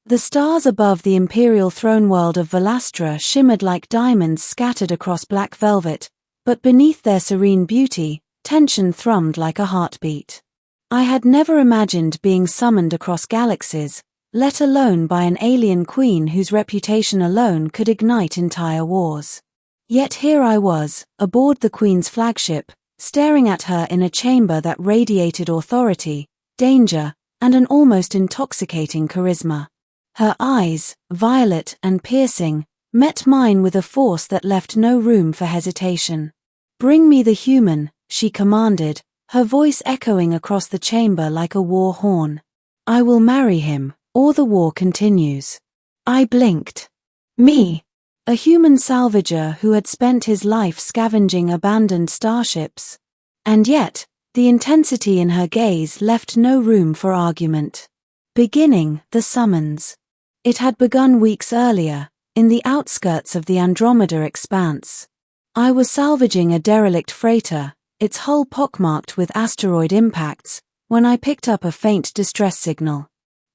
The stars above the Imperial throne world of Velastra shimmered like diamonds scattered across black velvet, but beneath their serene beauty, tension thrummed like a heartbeat. I had never imagined being summoned across galaxies, let alone by an alien queen whose reputation alone could ignite entire wars. Yet here I was, aboard the queen's flagship, staring at her in a chamber that radiated authority, danger, and an almost intoxicating charisma. Her eyes, violet and piercing, met mine with a force that left no room for hesitation. "Bring me the human," she commanded, her voice echoing across the chamber like a war horn. "I will marry him, or the war continues." I blinked. Me? A human salvager who had spent his life scavenging abandoned starships. And yet, the intensity in her gaze left no room for argument. Beginning, the summons. It had begun weeks earlier, in the outskirts of the Andromeda expanse. I was salvaging a derelict freighter, its hull pockmarked with asteroid impacts, when I picked up a faint distress signal.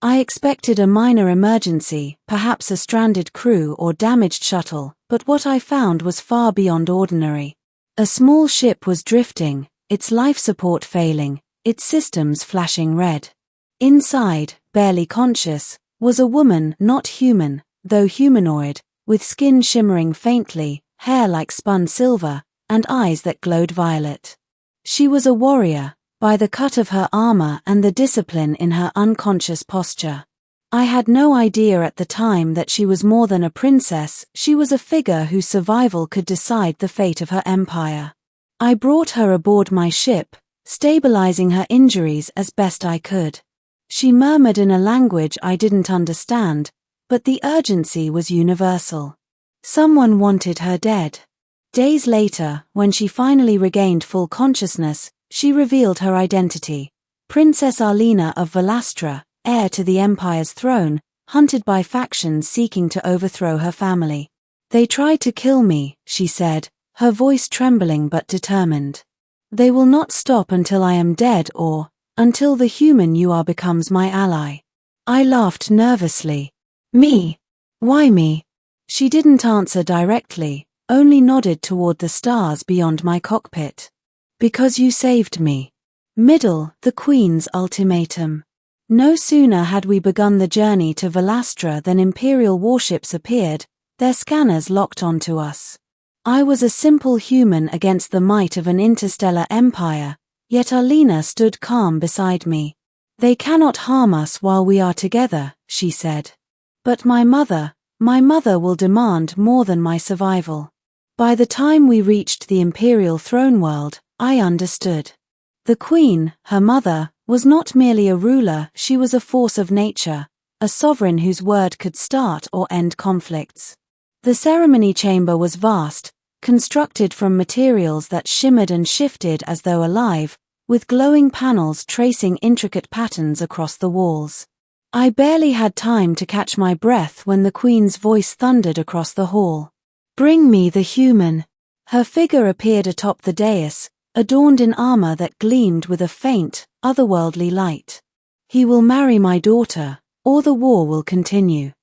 I expected a minor emergency, perhaps a stranded crew or damaged shuttle, but what I found was far beyond ordinary. A small ship was drifting, its life support failing, its systems flashing red. Inside, barely conscious, was a woman not human, though humanoid, with skin shimmering faintly, hair like spun silver, and eyes that glowed violet. She was a warrior, by the cut of her armor and the discipline in her unconscious posture. I had no idea at the time that she was more than a princess, she was a figure whose survival could decide the fate of her empire. I brought her aboard my ship, stabilizing her injuries as best I could. She murmured in a language I didn't understand, but the urgency was universal. Someone wanted her dead. Days later, when she finally regained full consciousness, she revealed her identity. Princess Arlena of Velastra, heir to the Empire's throne, hunted by factions seeking to overthrow her family. "They tried to kill me," she said, her voice trembling but determined. "They will not stop until I am dead or until the human you are becomes my ally." I laughed nervously. "Me? Why me?" She didn't answer directly, only nodded toward the stars beyond my cockpit. "Because you saved me." The Queen's ultimatum. No sooner had we begun the journey to Velastra than Imperial warships appeared, their scanners locked onto us. I was a simple human against the might of an interstellar empire, yet Arlena stood calm beside me. "They cannot harm us while we are together," she said. "But my mother will demand more than my survival." By the time we reached the Imperial throne world, I understood. The Queen, her mother, was not merely a ruler, she was a force of nature, a sovereign whose word could start or end conflicts. The ceremony chamber was vast, constructed from materials that shimmered and shifted as though alive, with glowing panels tracing intricate patterns across the walls. I barely had time to catch my breath when the Queen's voice thundered across the hall. "Bring me the human." Her figure appeared atop the dais, adorned in armor that gleamed with a faint, otherworldly light. "He will marry my daughter, or the war will continue.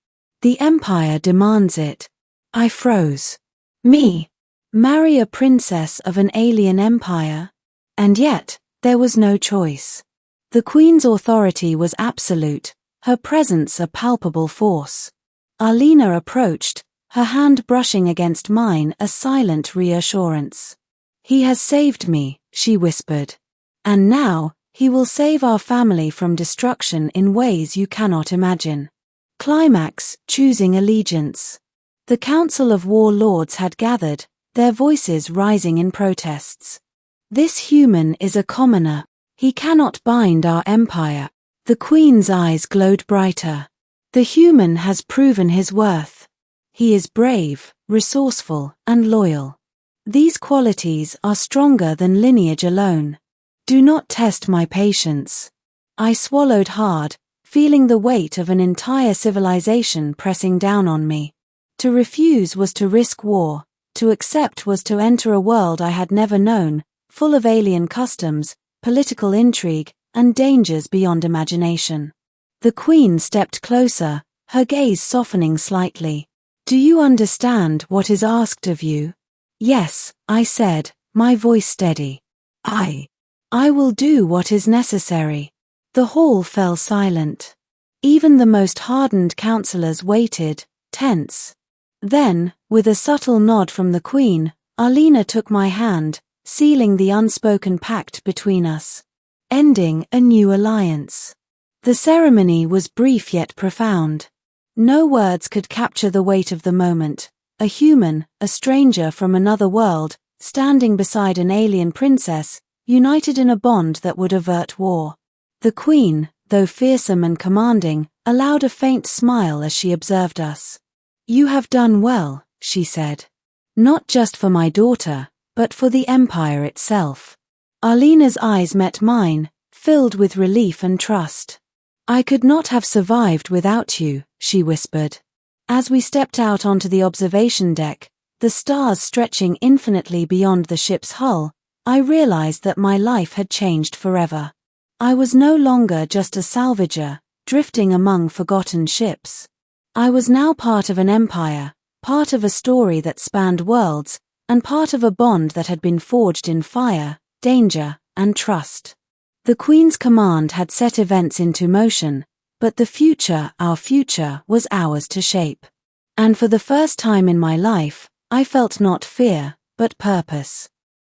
The Empire demands it." I froze. Me? Marry a princess of an alien empire? And yet, there was no choice. The Queen's authority was absolute, her presence a palpable force. Arlena approached, her hand brushing against mine, a silent reassurance. "He has saved me," she whispered. "And now, he will save our family from destruction in ways you cannot imagine." Climax, choosing allegiance. The Council of War Lords had gathered, their voices rising in protests. "This human is a commoner. He cannot bind our empire." The Queen's eyes glowed brighter. "The human has proven his worth. He is brave, resourceful, and loyal. These qualities are stronger than lineage alone. Do not test my patience." I swallowed hard, feeling the weight of an entire civilization pressing down on me. To refuse was to risk war, to accept was to enter a world I had never known, full of alien customs, political intrigue, and dangers beyond imagination. The Queen stepped closer, her gaze softening slightly. "Do you understand what is asked of you?" "Yes," I said, my voice steady. I will do what is necessary." The hall fell silent. Even the most hardened counselors waited, tense. Then, with a subtle nod from the Queen, Alina took my hand, sealing the unspoken pact between us. Ending a new alliance. The ceremony was brief yet profound. No words could capture the weight of the moment. A human, a stranger from another world, standing beside an alien princess, united in a bond that would avert war. The Queen, though fearsome and commanding, allowed a faint smile as she observed us. "You have done well," she said. "Not just for my daughter, but for the Empire itself." Alina's eyes met mine, filled with relief and trust. "I could not have survived without you," she whispered. As we stepped out onto the observation deck, the stars stretching infinitely beyond the ship's hull, I realized that my life had changed forever. I was no longer just a salvager, drifting among forgotten ships. I was now part of an empire, part of a story that spanned worlds, and part of a bond that had been forged in fire, danger, and trust. The Queen's command had set events into motion, but the future, our future, was ours to shape. And for the first time in my life, I felt not fear, but purpose.